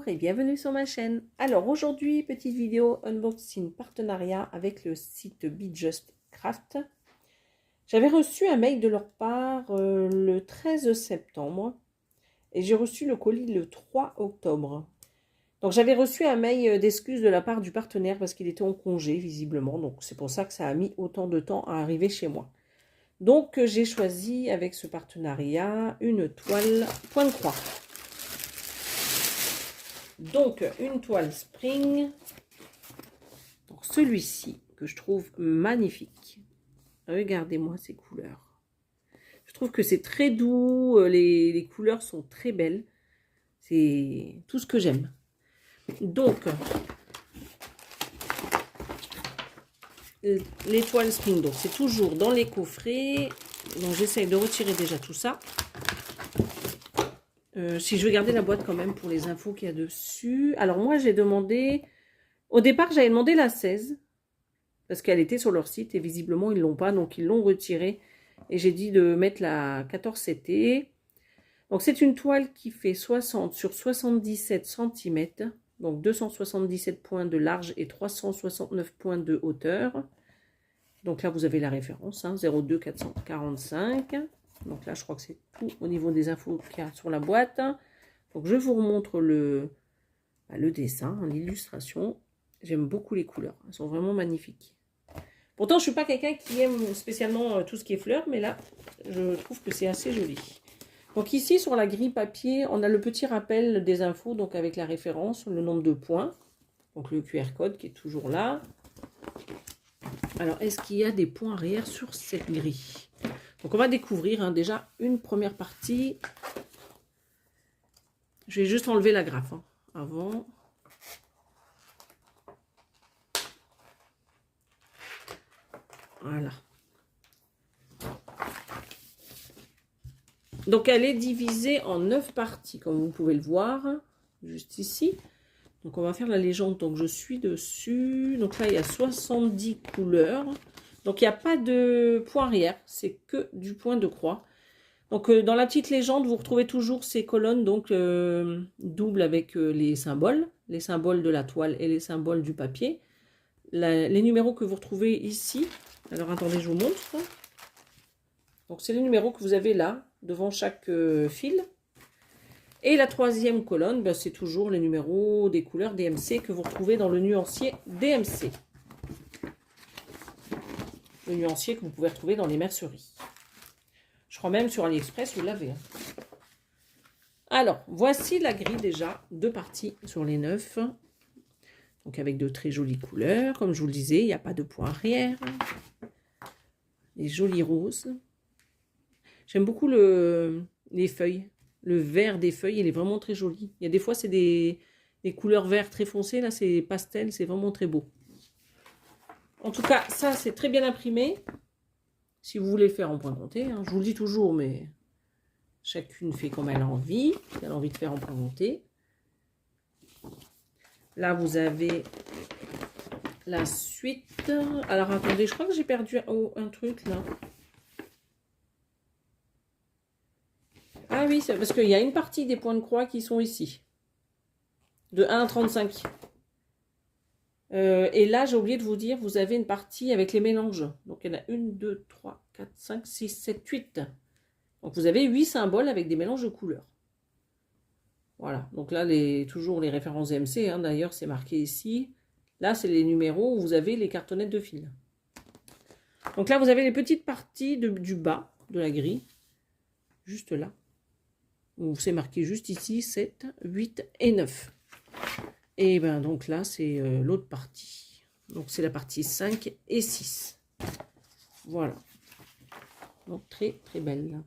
et bienvenue sur ma chaîne. Alors aujourd'hui, petite vidéo unboxing partenariat avec le site Be Just Craft. J'avais reçu un mail de leur part le 13 septembre et j'ai reçu le colis le 3 octobre. Donc j'avais reçu un mail d'excuses de la part du partenaire parce qu'il était en congé visiblement. Donc c'est pour ça que ça a mis autant de temps à arriver chez moi. Donc j'ai choisi avec ce partenariat une toile point de croix. Donc, une toile spring. Donc, celui-ci, que je trouve magnifique. Regardez-moi ces couleurs. Je trouve que c'est très doux. Les couleurs sont très belles. C'est tout ce que j'aime. Donc, les toiles spring. Donc, c'est toujours dans les coffrets. Donc, j'essaye de retirer déjà tout ça. Si je vais garder la boîte quand même pour les infos qu'il y a dessus. Alors moi j'ai demandé, au départ j'avais demandé la 16, parce qu'elle était sur leur site et visiblement ils ne l'ont pas, donc ils l'ont retirée. Et j'ai dit de mettre la 14 CT. Donc c'est une toile qui fait 60 sur 77 cm, donc 277 points de large et 369 points de hauteur. Donc là vous avez la référence, hein, 02 445. Donc là, je crois que c'est tout au niveau des infos qu'il y a sur la boîte. Donc je vous remontre le dessin, l'illustration. J'aime beaucoup les couleurs. Elles sont vraiment magnifiques. Pourtant, je ne suis pas quelqu'un qui aime spécialement tout ce qui est fleurs, mais là, je trouve que c'est assez joli. Donc ici, sur la grille papier, on a le petit rappel des infos, donc avec la référence, le nombre de points. Donc le QR code qui est toujours là. Alors, est-ce qu'il y a des points arrière sur cette grille ? Donc, on va découvrir déjà une première partie. Je vais juste enlever la grappe avant. Voilà. Donc, elle est divisée en 9 parties, comme vous pouvez le voir, juste ici. Donc, on va faire la légende. Donc, je suis dessus. Donc, là, il y a 70 couleurs. Donc, il n'y a pas de point arrière, c'est que du point de croix. Donc, dans la petite légende, vous retrouvez toujours ces colonnes, donc doubles avec les symboles de la toile et les symboles du papier. Les numéros que vous retrouvez ici, alors attendez, je vous montre. Donc, c'est les numéros que vous avez là, devant chaque fil. Et la troisième colonne, ben, c'est toujours les numéros des couleurs DMC que vous retrouvez dans le nuancier DMC. Le nuancier que vous pouvez retrouver dans les merceries. Je crois même sur AliExpress, vous l'avez. Alors, voici la grille déjà, 2 parties sur les 9. Donc avec de très jolies couleurs. Comme je vous le disais, il n'y a pas de point arrière. Les jolis roses. J'aime beaucoup les feuilles. Le vert des feuilles, il est vraiment très joli. Il y a des fois, c'est des couleurs vert très foncées. Là, c'est pastel, c'est vraiment très beau. En tout cas, ça, c'est très bien imprimé. Si vous voulez le faire en point monté, hein, je vous le dis toujours, mais chacune fait comme elle a envie. Si elle a envie de faire en point monté. Là, vous avez la suite. Alors, attendez, je crois que j'ai perdu un truc, là. Ah oui, c'est parce qu'il y a une partie des points de croix qui sont ici. De 1 à 35. Et là, j'ai oublié de vous dire, vous avez une partie avec les mélanges. Donc, il y en a 1, 2, 3, 4, 5, 6, 7, 8. Donc, vous avez 8 symboles avec des mélanges de couleurs. Voilà. Donc là, toujours les références DMC. Hein, d'ailleurs, c'est marqué ici. Là, c'est les numéros où vous avez les cartonnettes de fil. Donc là, vous avez les petites parties du bas de la grille. Juste là. Où c'est marqué juste ici, 7, 8 et 9. Et ben donc là, c'est l'autre partie. Donc c'est la partie 5 et 6. Voilà. Donc très très belle.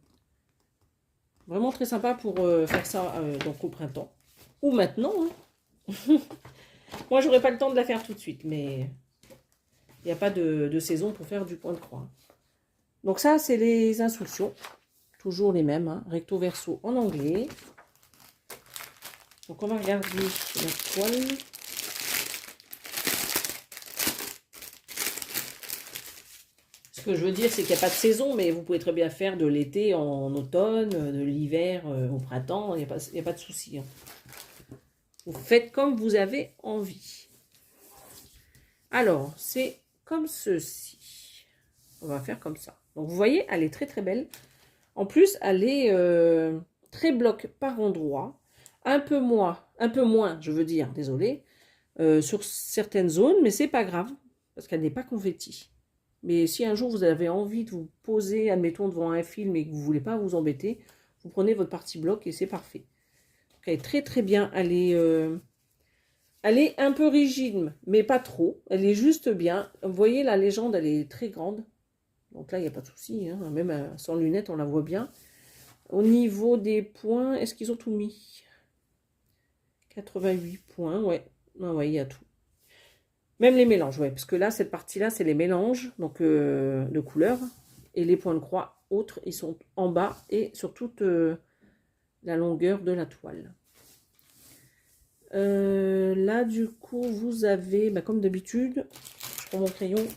Vraiment très sympa pour faire ça donc au printemps. Ou maintenant. Hein. Moi, j'aurais pas le temps de la faire tout de suite, mais il n'y a pas de saison pour faire du point de croix. Donc ça, c'est les instructions. Toujours les mêmes. Hein. Recto verso en anglais. Donc on va regarder la toile. Ce que je veux dire, c'est qu'il n'y a pas de saison, mais vous pouvez très bien faire de l'été en automne, de l'hiver au printemps, il n'y a pas de souci. Hein. Vous faites comme vous avez envie. Alors, c'est comme ceci. On va faire comme ça. Donc, vous voyez, elle est très très belle. En plus, elle est très bloc par endroit. Un peu moins, je veux dire, désolé, sur certaines zones, mais c'est pas grave, parce qu'elle n'est pas confetti. Mais si un jour vous avez envie de vous poser, admettons, devant un film et que vous ne voulez pas vous embêter, vous prenez votre partie bloc et c'est parfait. Donc, elle est très très bien. Elle est un peu rigide, mais pas trop. Elle est juste bien. Vous voyez, la légende, elle est très grande. Donc là, il n'y a pas de souci. Hein. Même sans lunettes, on la voit bien. Au niveau des points, est-ce qu'ils ont tout mis? 88 points, ouais. Ah ouais, il y a tout. Même les mélanges, ouais. Parce que là, cette partie-là, c'est les mélanges donc, de couleurs. Et les points de croix autres, ils sont en bas et sur toute la longueur de la toile. Là, du coup, vous avez, bah, comme d'habitude, je prends mon crayon.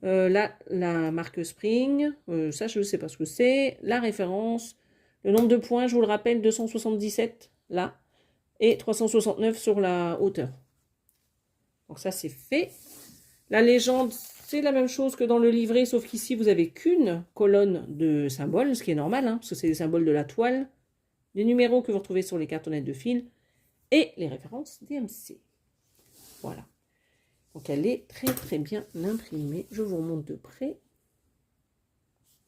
Là, la marque Spring, ça, je ne sais pas ce que c'est. La référence, le nombre de points, je vous le rappelle, 277, là. Et 369 sur la hauteur. Donc ça, c'est fait. La légende, c'est la même chose que dans le livret, sauf qu'ici, vous n'avez qu'une colonne de symboles, ce qui est normal, hein, parce que c'est les symboles de la toile, les numéros que vous retrouvez sur les cartonnettes de fil, et les références DMC. Voilà. Donc, elle est très, très bien imprimée. Je vous remonte de près.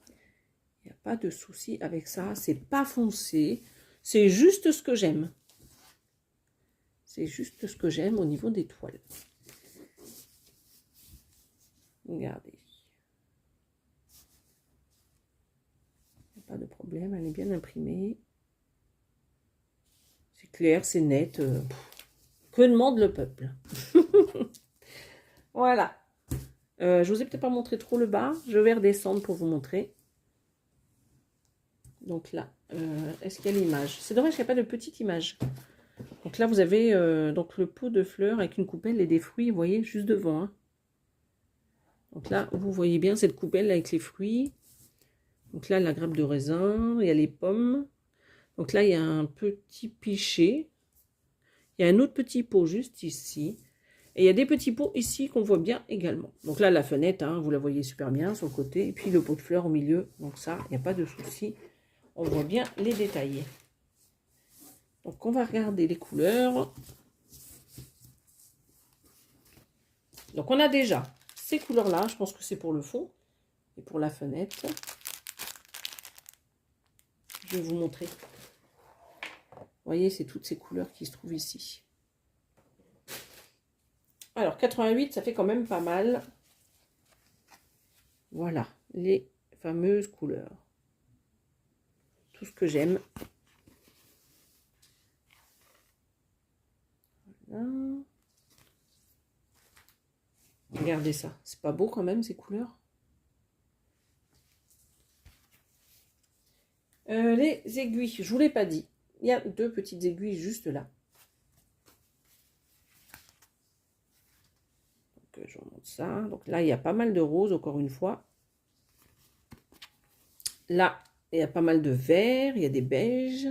Il n'y a pas de souci avec ça. C'est pas foncé. C'est juste ce que j'aime. C'est juste ce que j'aime au niveau des toiles. Regardez. Il n'y a pas de problème. Elle est bien imprimée. C'est clair, c'est net. Que demande le peuple? Voilà. Je vous ai peut-être pas montré trop le bas. Je vais redescendre pour vous montrer. Donc là, est-ce qu'il y a l'image? C'est dommage qu'il n'y a pas de petite image. Donc là, vous avez donc le pot de fleurs avec une coupelle et des fruits, vous voyez, juste devant. Hein. Donc là, vous voyez bien cette coupelle avec les fruits. Donc là, la grappe de raisin, il y a les pommes. Donc là, il y a un petit pichet. Il y a un autre petit pot juste ici. Et il y a des petits pots ici qu'on voit bien également. Donc là, la fenêtre, hein, vous la voyez super bien sur le côté. Et puis le pot de fleurs au milieu. Donc ça, il n'y a pas de souci. On voit bien les détails. Donc on va regarder les couleurs. Donc on a déjà ces couleurs-là. Je pense que c'est pour le fond et pour la fenêtre. Je vais vous montrer. Vous voyez, c'est toutes ces couleurs qui se trouvent ici. Alors, 88, ça fait quand même pas mal. Voilà, les fameuses couleurs. Tout ce que j'aime. Voilà. Regardez ça. C'est pas beau quand même, ces couleurs? Les aiguilles, je vous l'ai pas dit. Il y a deux petites aiguilles juste là. Donc, je remonte ça. Donc là, il y a pas mal de roses, encore une fois. Là, il y a pas mal de verts, il y a des beiges.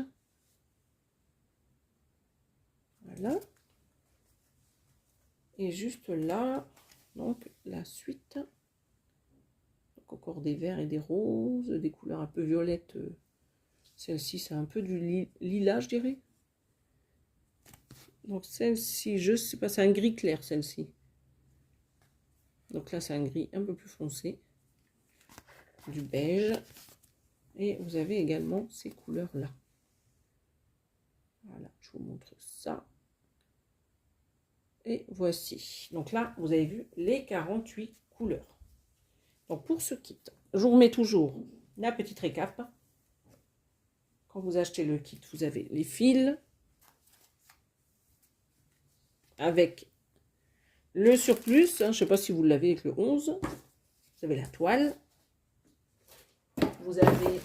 Voilà. Et juste là, donc la suite. Donc encore des verts et des roses, des couleurs un peu violettes. Celle-ci, c'est un peu du lilas, je dirais. Donc celle-ci, je sais pas, c'est un gris clair, celle-ci. Donc là, c'est un gris un peu plus foncé. Du beige. Et vous avez également ces couleurs-là. Voilà, je vous montre ça. Et voici. Donc là, vous avez vu les 48 couleurs. Donc pour ce kit, je vous remets toujours la petite récap. Quand vous achetez le kit, vous avez les fils avec le surplus. Hein, je ne sais pas si vous l'avez avec le 11. Vous avez la toile. Vous avez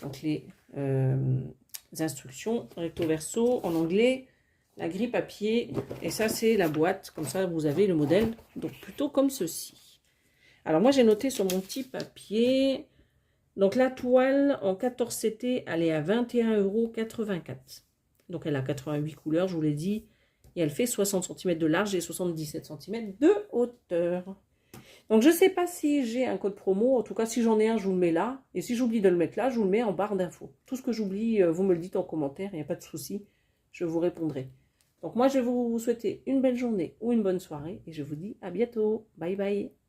donc les instructions recto verso en anglais, la grille papier, et ça c'est la boîte, comme ça vous avez le modèle, donc plutôt comme ceci. Alors moi j'ai noté sur mon petit papier, donc la toile en 14 CT elle est à 21,84 €. Donc elle a 88 couleurs, je vous l'ai dit. Et elle fait 60 cm de large et 77 cm de hauteur. Donc je ne sais pas si j'ai un code promo. En tout cas, si j'en ai un, je vous le mets là. Et si j'oublie de le mettre là, je vous le mets en barre d'infos. Tout ce que j'oublie, vous me le dites en commentaire. Il n'y a pas de souci. Je vous répondrai. Donc moi, je vais vous souhaiter une belle journée ou une bonne soirée. Et je vous dis à bientôt. Bye bye.